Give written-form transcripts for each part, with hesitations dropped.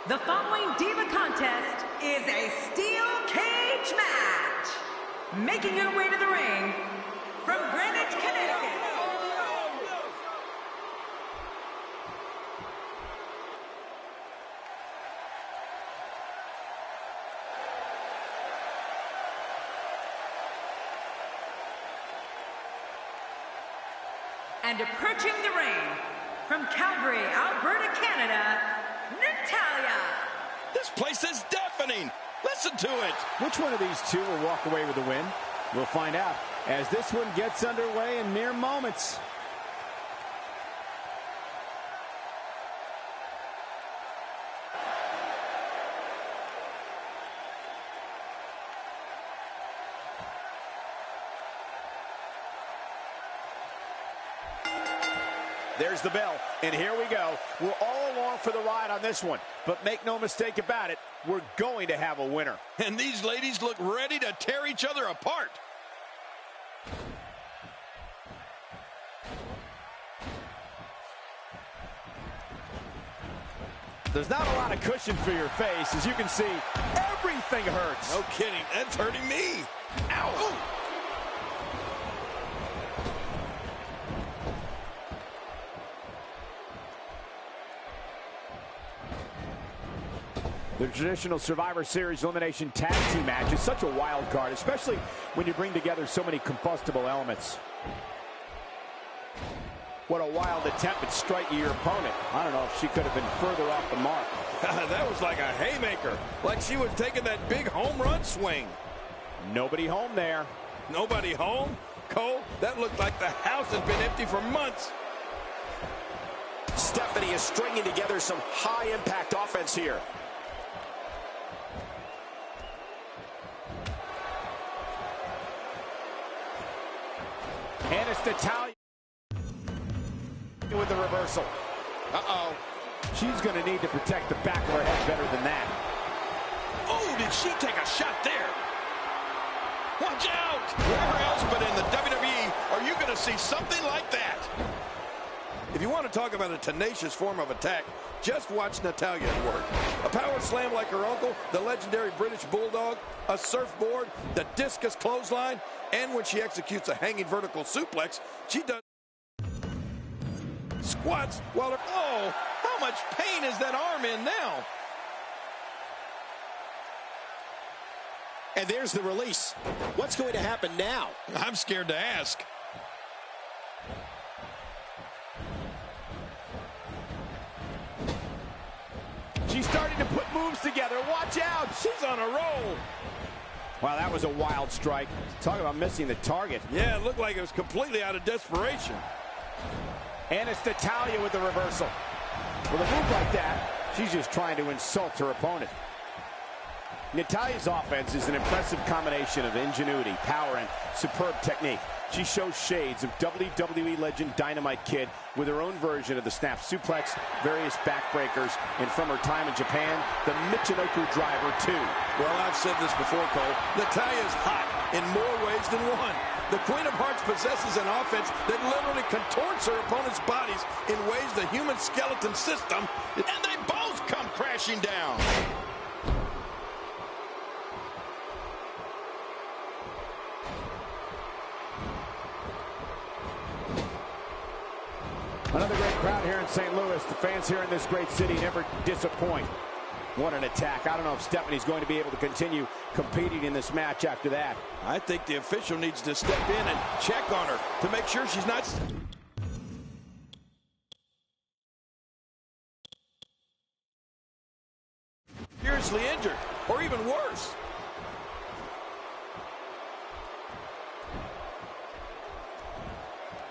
The following Diva contest is a steel cage match. Making her way to the ring from Greenwich, Connecticut. And approaching the ring from Calgary, Alberta, Canada, Natalya. This place is deafening. Listen to it. Which one of these two will walk away with the win? We'll find out as this one gets underway in mere moments. There's the bell, and here we go. We're all along for the ride on this one, but make no mistake about it, we're going to have a winner. And these ladies look ready to tear each other apart. There's not a lot of cushion for your face. As you can see, everything hurts. No kidding, that's hurting me. Ow! Ooh. The traditional Survivor Series elimination tag team match is such a wild card, especially when you bring together so many combustible elements. What a wild attempt at striking your opponent. I don't know if she could have been further off the mark. That was like a haymaker, like she was taking that big home run swing. Nobody home there. Nobody home? Cole, that looked like the house has been empty for months. Stephanie is stringing together some high-impact offense here. And it's Natalya with the reversal. Uh-oh. She's going to need to protect the back of her head better than that. Oh, did she take a shot there? Watch out! Wherever else but in the WWE are you going to see something like that? If you want to talk about a tenacious form of attack, just watch Natalya at work. A power slam like her uncle, the legendary British Bulldog, a surfboard, the discus clothesline, and when she executes a hanging vertical suplex, she does squats while her... Oh, how much pain is that arm in now? And there's the release. What's going to happen now? I'm scared to ask. She's starting to put moves together. Watch out. She's on a roll. Wow, that was a wild strike. Talk about missing the target. Yeah, it looked like it was completely out of desperation. And it's Natalya with the reversal. With a move like that, she's just trying to insult her opponent. Natalya's offense is an impressive combination of ingenuity, power, and superb technique. She shows shades of WWE legend Dynamite Kid with her own version of the snap suplex, various backbreakers, and from her time in Japan, the Michinoku driver too. Well, I've said this before, Cole. Natalya's hot in more ways than one. The Queen of Hearts possesses an offense that literally contorts her opponent's bodies in ways the human skeleton system, and they both come crashing down. Another great crowd here in St. Louis. The fans here in this great city never disappoint. What an attack. I don't know if Stephanie's going to be able to continue competing in this match after that. I think the official needs to step in and check on her to make sure she's not seriously injured, or even worse.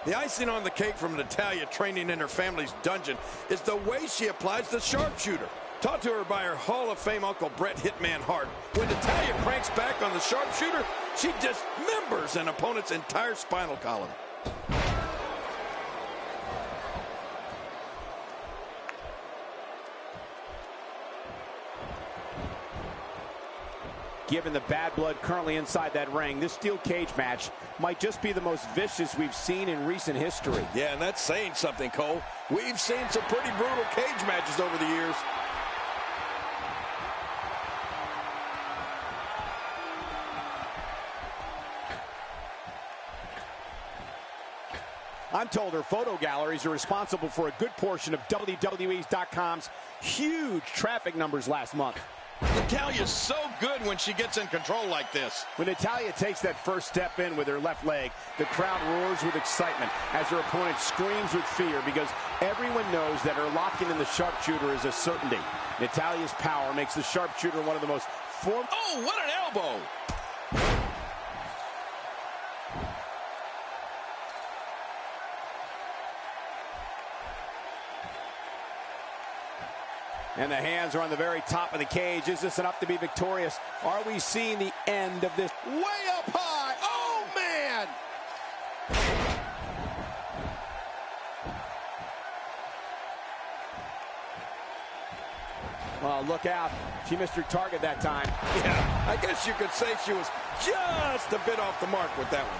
The icing on the cake from Natalya training in her family's dungeon is the way she applies the sharpshooter. Taught to her by her Hall of Fame uncle Bret Hitman Hart. When Natalya cranks back on the sharpshooter, she dismembers an opponent's entire spinal column. Given the bad blood currently inside that ring, this steel cage match might just be the most vicious we've seen in recent history. Yeah, and that's saying something, Cole. We've seen some pretty brutal cage matches over the years. I'm told her photo galleries are responsible for a good portion of WWE's.com's huge traffic numbers last month. Natalya's so good when she gets in control like this. When Natalya takes that first step in with her left leg, the crowd roars with excitement as her opponent screams with fear because everyone knows that her locking in the sharpshooter is a certainty. Natalya's power makes the sharpshooter one of the most Oh, what an elbow! And the hands are on the very top of the cage. Is this enough to be victorious? Are we seeing the end of this? Way up high. Oh, man. Well, look out. She missed her target that time. Yeah, I guess you could say she was just a bit off the mark with that one.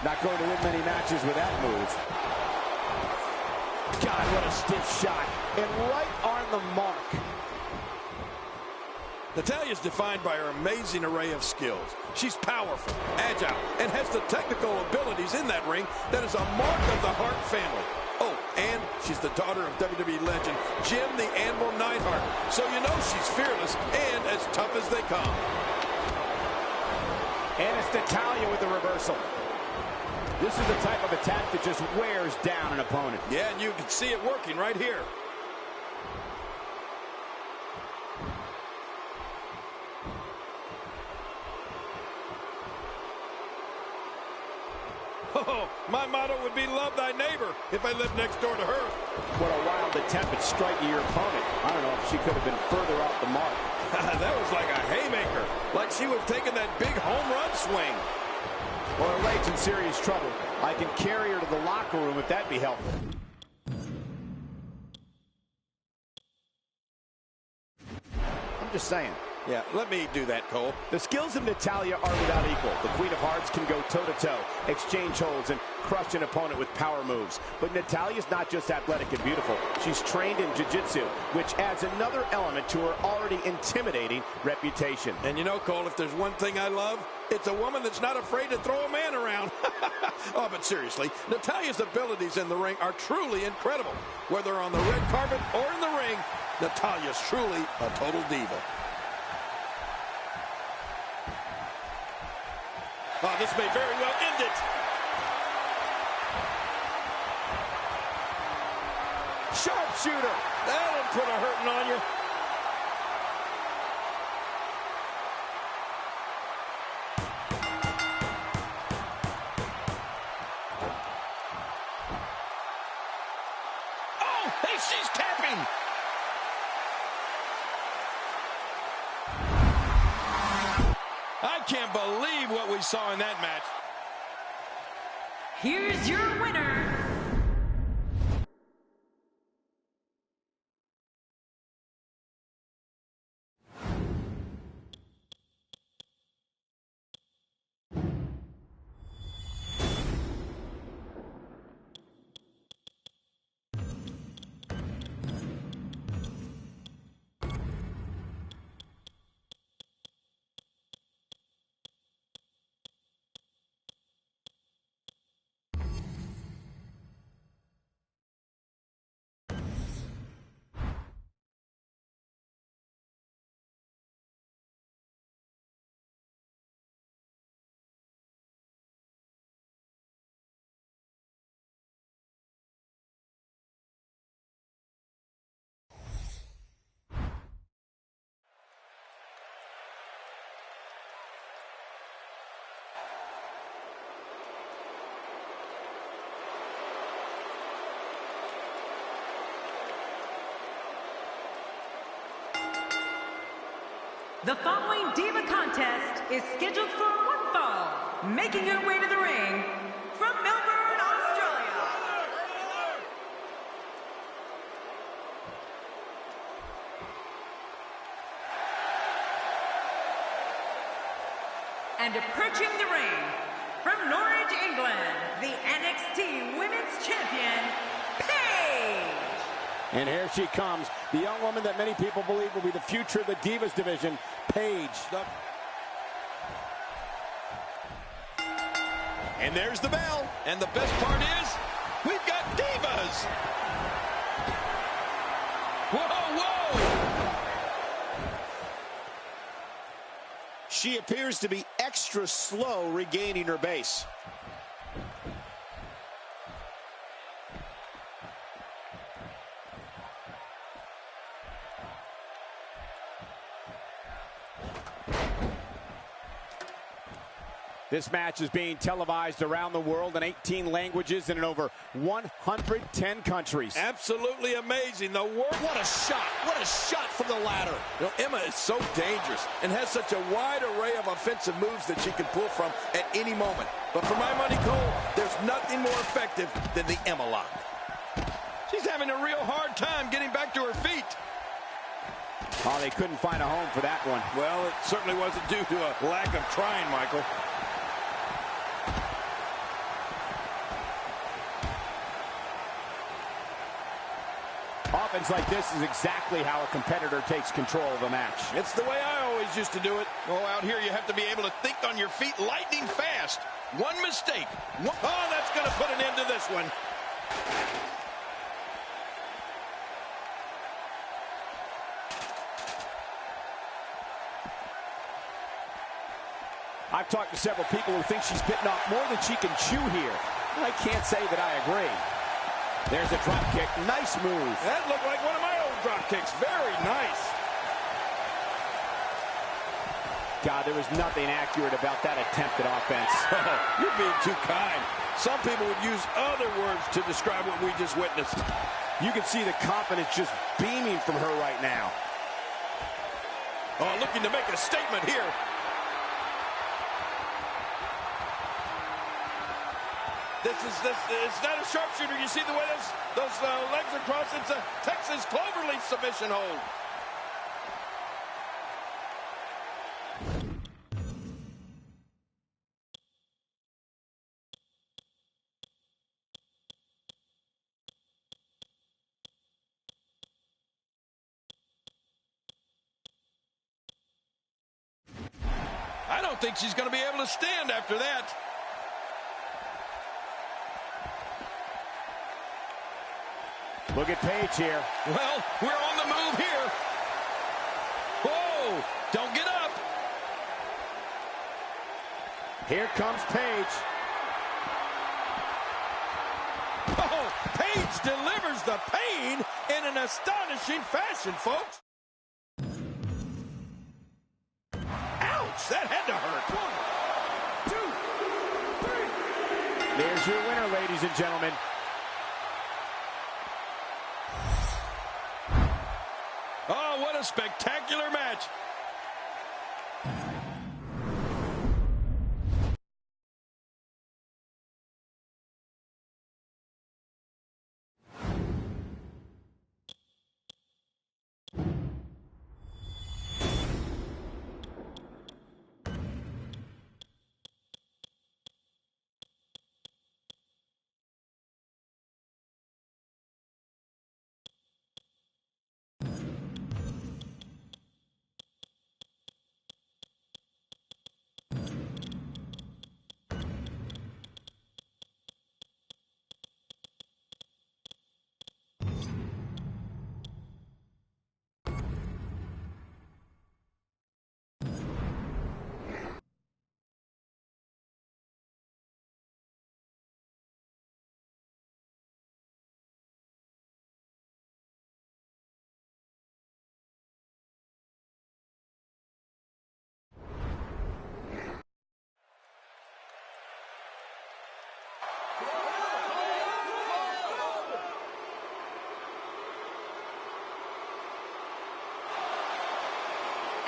Not going to win many matches with that move. God, what a stiff shot. And right on the mark. Natalya's defined by her amazing array of skills. She's powerful, agile, and has the technical abilities in that ring that is a mark of the Hart family. Oh, and she's the daughter of WWE legend Jim the Anvil Neidhart. So you know she's fearless and as tough as they come. And it's Natalya with the reversal. This is the type of attack that just wears down an opponent. Yeah, and you can see it working right here. Oh, my motto would be love thy neighbor if I lived next door to her. What a wild attempt at striking your opponent. I don't know if she could have been further off the mark. That was like a haymaker, like she was taking that big home run swing. Well, her leg's in serious trouble. I can carry her to the locker room if that'd be helpful. I'm just saying. Yeah, let me do that, Cole. The skills of Natalya are without equal. The Queen of Hearts can go toe-to-toe, exchange holds, and crush an opponent with power moves. But Natalya's not just athletic and beautiful. She's trained in jiu-jitsu, which adds another element to her already intimidating reputation. And you know, Cole, if there's one thing I love, it's a woman that's not afraid to throw a man around. Oh, but seriously, Natalya's abilities in the ring are truly incredible. Whether on the red carpet or in the ring, Natalya's truly a total diva. Oh, this may very well end it. Sharpshooter. That'll put a hurting on you. Oh, hey, she's tapping. I can't believe what we saw in that match. Here's your winner, The following Diva contest is scheduled for one fall. Making her way to the ring from Melbourne, Australia. And approaching the ring from Norwich, England, the NXT Women's Champion, Paige. And here she comes, the young woman that many people believe will be the future of the Divas division, Paige. And there's the bell. And the best part is, We've got Divas. Whoa, whoa. She appears to be extra slow regaining her base. This match is being televised around the world in 18 languages and in over 110 countries. Absolutely amazing. The world. What a shot. What a shot from the ladder. You know, Emma is so dangerous and has such a wide array of offensive moves that she can pull from at any moment. But for my money, Cole, there's nothing more effective than the Emma lock. She's having a real hard time getting back to her feet. Oh, they couldn't find a home for that one. Well, it certainly wasn't due to a lack of trying, Michael. Offense like this is exactly how a competitor takes control of a match. It's the way I always used to do it. Oh, out here you have to be able to think on your feet lightning fast. One mistake. Oh, that's going to put an end to this one. I've talked to several people who think she's bitten off more than she can chew here. I can't say that I agree. There's a drop kick. Nice move. That looked like one of my old drop kicks. Very nice. God, there was nothing accurate about that attempt at offense. You're being too kind. Some people would use other words to describe what we just witnessed. You can see the confidence just beaming from her right now. Oh, looking to make a statement here. It's not a sharpshooter. You see the way those legs are crossed. It's a Texas cloverleaf submission hold. I don't think she's going to be able to stand after that. Look at Paige here. Well, we're on the move here. Whoa, don't get up. Here comes Paige. Oh, Paige delivers the pain in an astonishing fashion, folks. Ouch, that had to hurt. 1, 2, 3. There's your winner, ladies and gentlemen. Oh, what a spectacular match.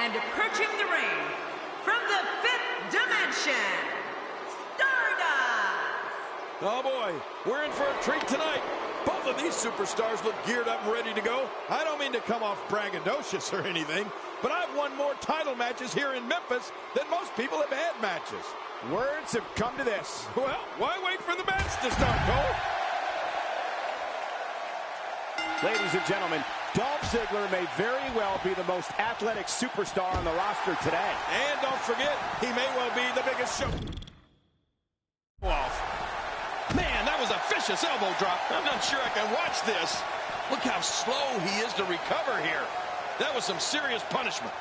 And approaching the ring from the 5th dimension, Stardust! Oh boy, we're in for a treat tonight. Both of these superstars look geared up and ready to go. I don't mean to come off braggadocious or anything, but I've won more title matches here in Memphis than most people have had matches. Words have come to this. Well, why wait for the match to start, Cole? Ladies and gentlemen, Dolph Ziggler may very well be the most athletic superstar on the roster today. And don't forget, he may well be the biggest show off. Man, that was a vicious elbow drop. I'm not sure I can watch this. Look how slow he is to recover here. That was some serious punishment.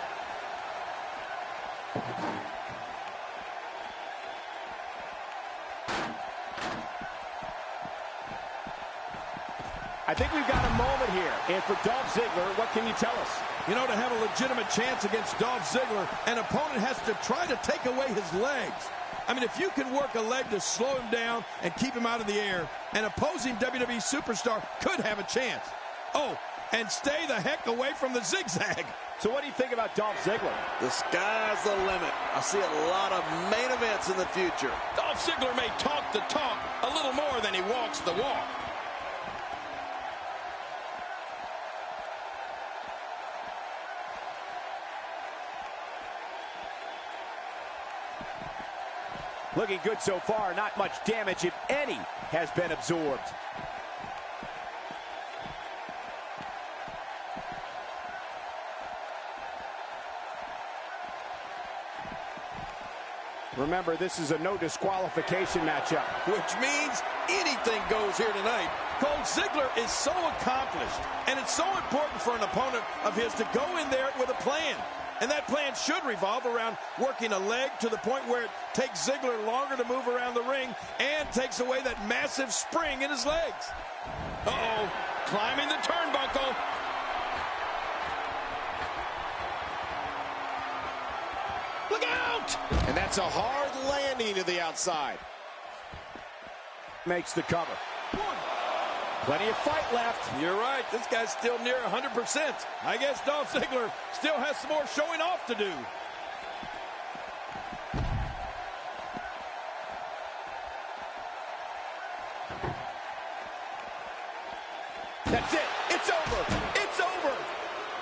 I think we've got a moment here. And for Dolph Ziggler, what can you tell us? You know, to have a legitimate chance against Dolph Ziggler, an opponent has to try to take away his legs. I mean, if you can work a leg to slow him down and keep him out of the air, an opposing WWE superstar could have a chance. Oh, and stay the heck away from the zigzag. So what do you think about Dolph Ziggler? The sky's the limit. I see a lot of main events in the future. Dolph Ziggler may talk the talk a little more than he walks the walk. Looking good so far. Not much damage, if any, has been absorbed. Remember, this is a no disqualification matchup. Which means anything goes here tonight. Colt Ziggler is so accomplished, and it's so important for an opponent of his to go in there with a plan. And that plan should revolve around working a leg to the point where it takes Ziggler longer to move around the ring and takes away that massive spring in his legs. Uh-oh, climbing the turnbuckle. Look out! And that's a hard landing to the outside. Makes the cover. Plenty of fight left. You're right. This guy's still near 100%. I guess Dolph Ziggler still has some more showing off to do. That's it. It's over. It's over.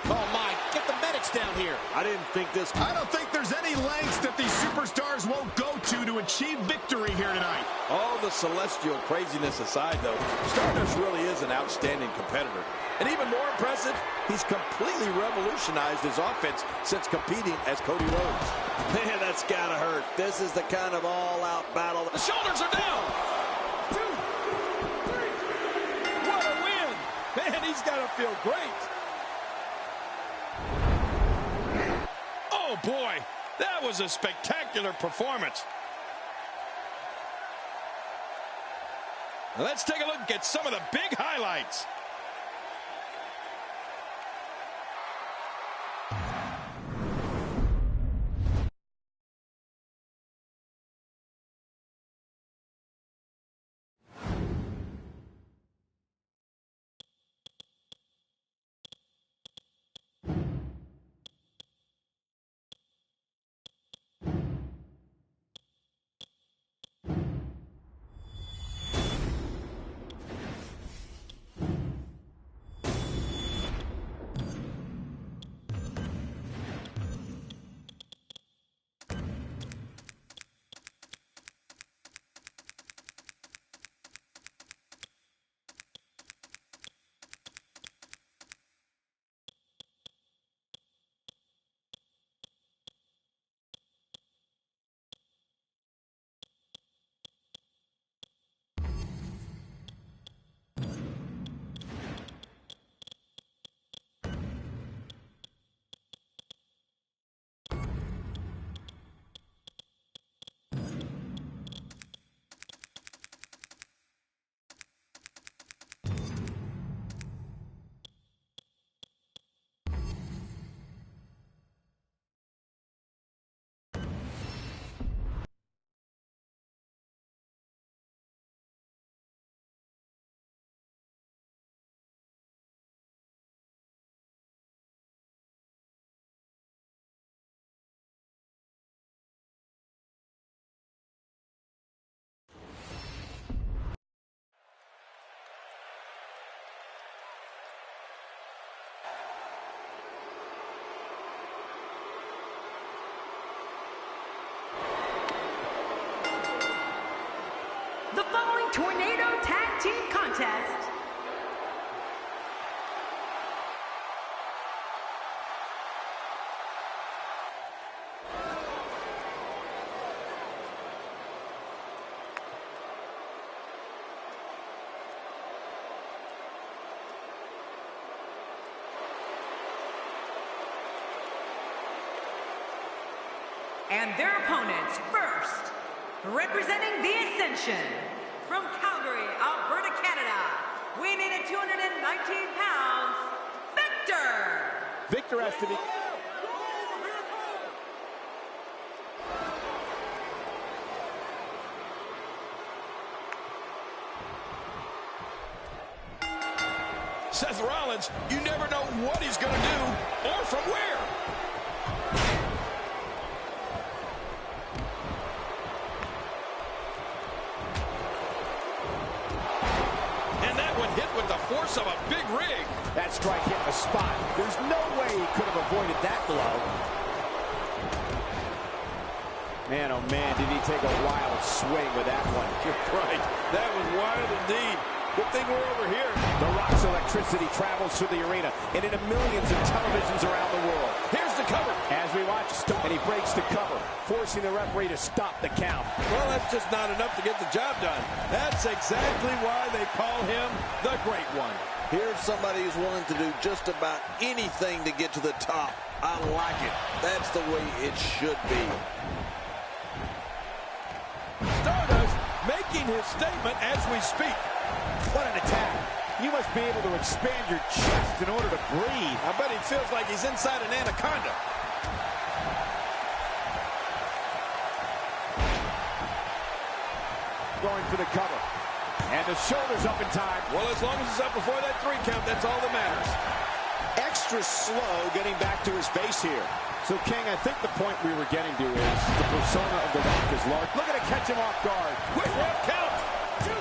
Oh, my. Get the medics down here. I didn't think this... I don't think there's any lengths that these superstars won't go to achieve victory here tonight. All the celestial craziness aside, though, Stardust really is an outstanding competitor. And even more impressive, he's completely revolutionized his offense since competing as Cody Rhodes. Man, that's gotta hurt. This is the kind of all-out battle. The shoulders are down. 2, 3. What a win. Man, he's got to feel great. Oh, boy. That was a spectacular performance. Let's take a look at some of the big highlights. The following Tornado Tag Team Contest And their opponents first, representing the Ascension, from Calgary, Alberta, Canada, weighing in at 219 pounds, Victor! Victor has to be... Seth Rollins, you never know what he's going to do or from where. And that one hit with the force of a big rig. That strike hit the spot. There's no way he could have avoided that blow. Man, oh man, did he take a wild swing with that one. You're right. That was wild indeed. Good thing we're over here. The Rock's electricity travels through the arena and into millions of televisions around the world. Here's the cover. As we watch, and he breaks the cover, forcing the referee to stop the count. Well, that's just not enough to get the job done. That's exactly why they call him the Great One. Here's somebody who's willing to do just about anything to get to the top. I like it. That's the way it should be. Stardust making his statement as we speak. What an attack. You must be able to expand your chest in order to breathe. I bet he feels like he's inside an anaconda. Going for the cover. And the shoulder's up in time. Well, as long as it's up before that 3 count, that's all that matters. Extra slow getting back to his base here. So, King, I think the point we were getting to is the persona of the Rock is large. Look at it catch him off guard. Quick ref count. 2.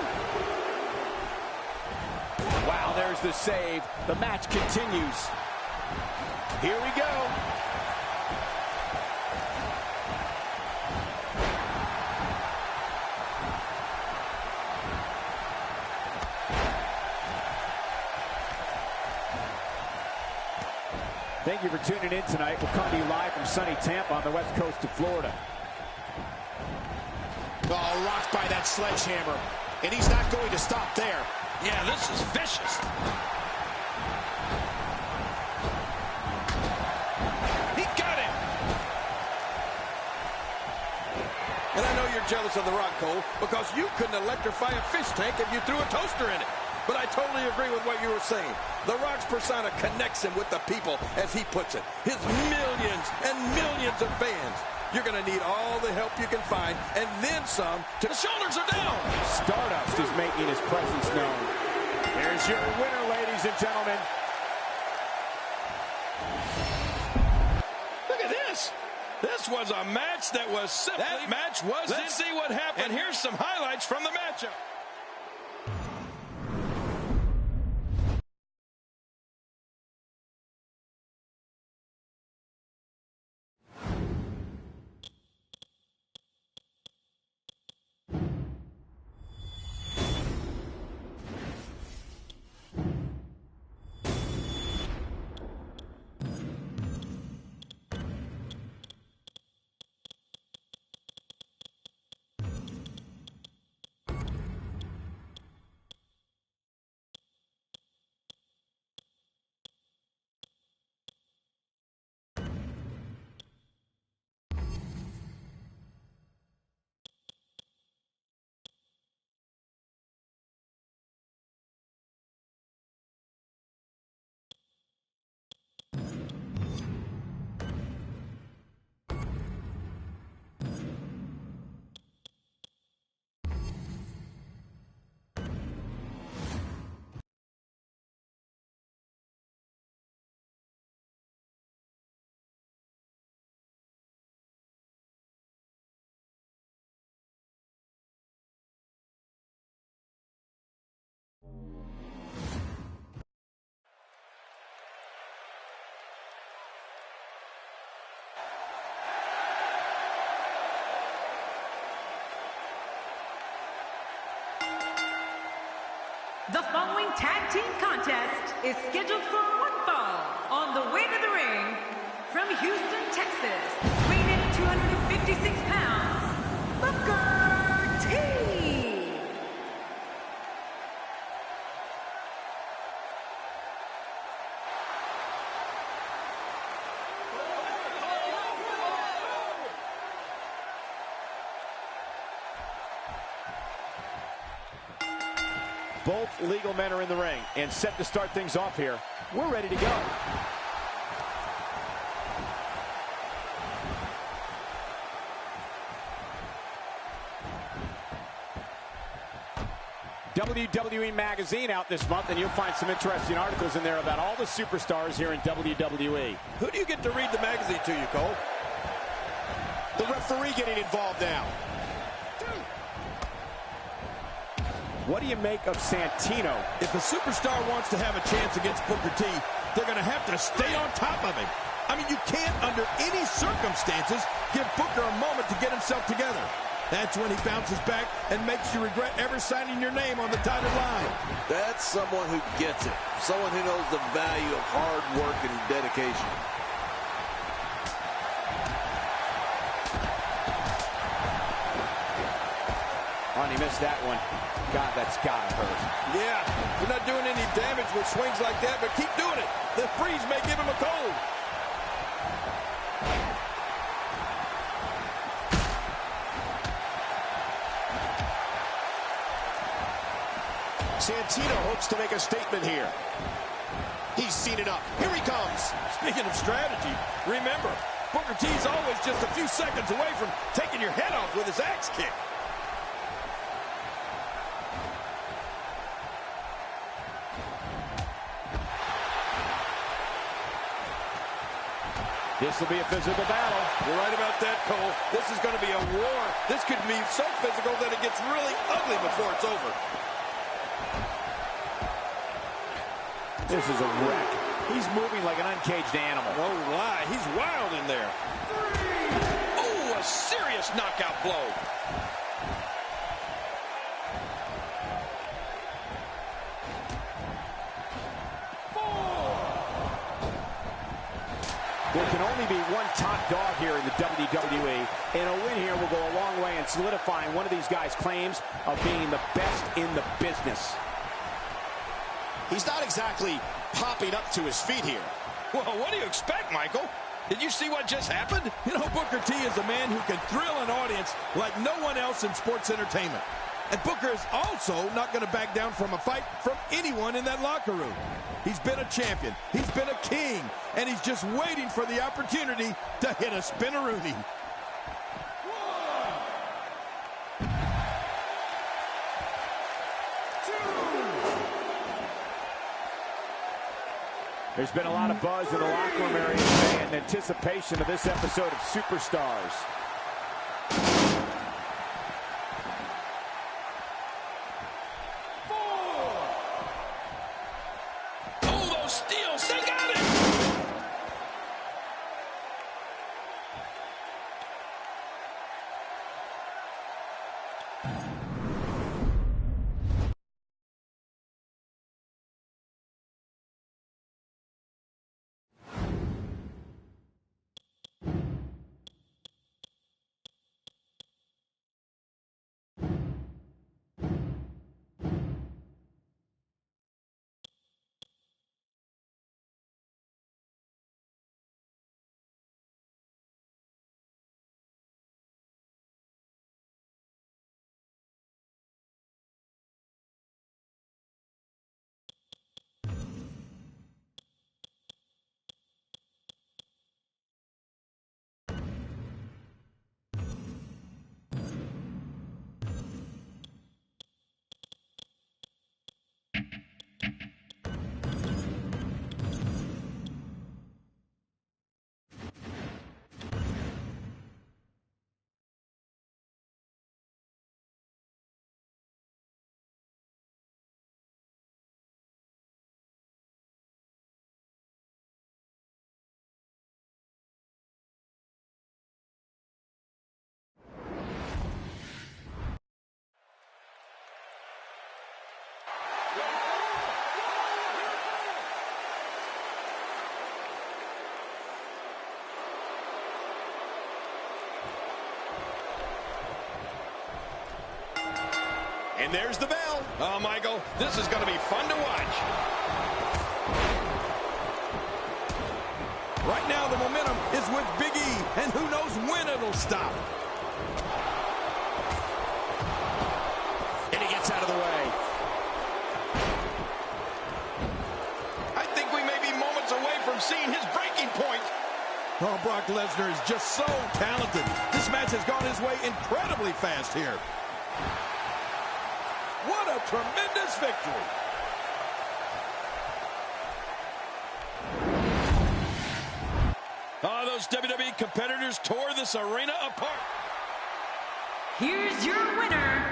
Wow, there's the save. The match continues. Here we go. Thank you for tuning in tonight. We'll come to you live from sunny Tampa on the west coast of Florida. Oh, rocked by that sledgehammer. And he's not going to stop there. Yeah, this is vicious. He got him. And I know you're jealous of The Rock, Cole, because you couldn't electrify a fish tank if you threw a toaster in it. But I totally agree with what you were saying. The Rock's persona connects him with the people, as he puts it. His millions and millions of fans. You're going to need all the help you can find, and then some. The shoulders are down. Stardust is making his presence known. Here's your winner, ladies and gentlemen. Look at this. This was a match that was simply... That match was... Let's see what happened. And here's some highlights from the matchup. The following tag team contest is scheduled for one fall. On the way to the ring, from Houston, Texas, weighing in at 256 pounds, Booker T. Both legal men are in the ring and set to start things off here. We're ready to go. WWE Magazine out this month, and you'll find some interesting articles in there about all the superstars here in WWE. Who do you get to read the magazine to you, Cole? The referee getting involved now. What do you make of Santino? If a superstar wants to have a chance against Booker T, they're going to have to stay on top of him. I mean, you can't, under any circumstances, give Booker a moment to get himself together. That's when he bounces back and makes you regret ever signing your name on the dotted line. That's someone who gets it. Someone who knows the value of hard work and dedication. He missed that one. God, that's gotta hurt. Yeah, you're not doing any damage with swings like that, but keep doing it. The freeze may give him a cold. Santino hopes to make a statement here. He's seen enough. Here he comes. Speaking of strategy, remember, Booker T's always just a few seconds away from taking your head off with his axe kick. This will be a physical battle. You're right about that, Cole. This is going to be a war. This could be so physical that it gets really ugly before it's over. This is a wreck. He's moving like an uncaged animal. Oh, my. He's wild in there. Oh, a serious knockout blow. There can only be one top dog here in the WWE, and a win here will go a long way in solidifying one of these guys' claims of being the best in the business. He's not exactly popping up to his feet here. Well, what do you expect, Michael? Did you see what just happened? You know, Booker T is a man who can thrill an audience like no one else in sports entertainment. And Booker is also not going to back down from a fight from anyone in that locker room. He's been a champion. He's been a king. And he's just waiting for the opportunity to hit a spinneroonie. There's been a lot of buzz in the locker room area today in anticipation of this episode of Superstars. And there's the bell. Oh, Michael, this is going to be fun to watch. Right now, the momentum is with Big E, and who knows when it'll stop. And he gets out of the way. Oh, Brock Lesnar is just so talented. This match has gone his way incredibly fast here. What a tremendous victory. Oh, those WWE competitors tore this arena apart. Here's your winner,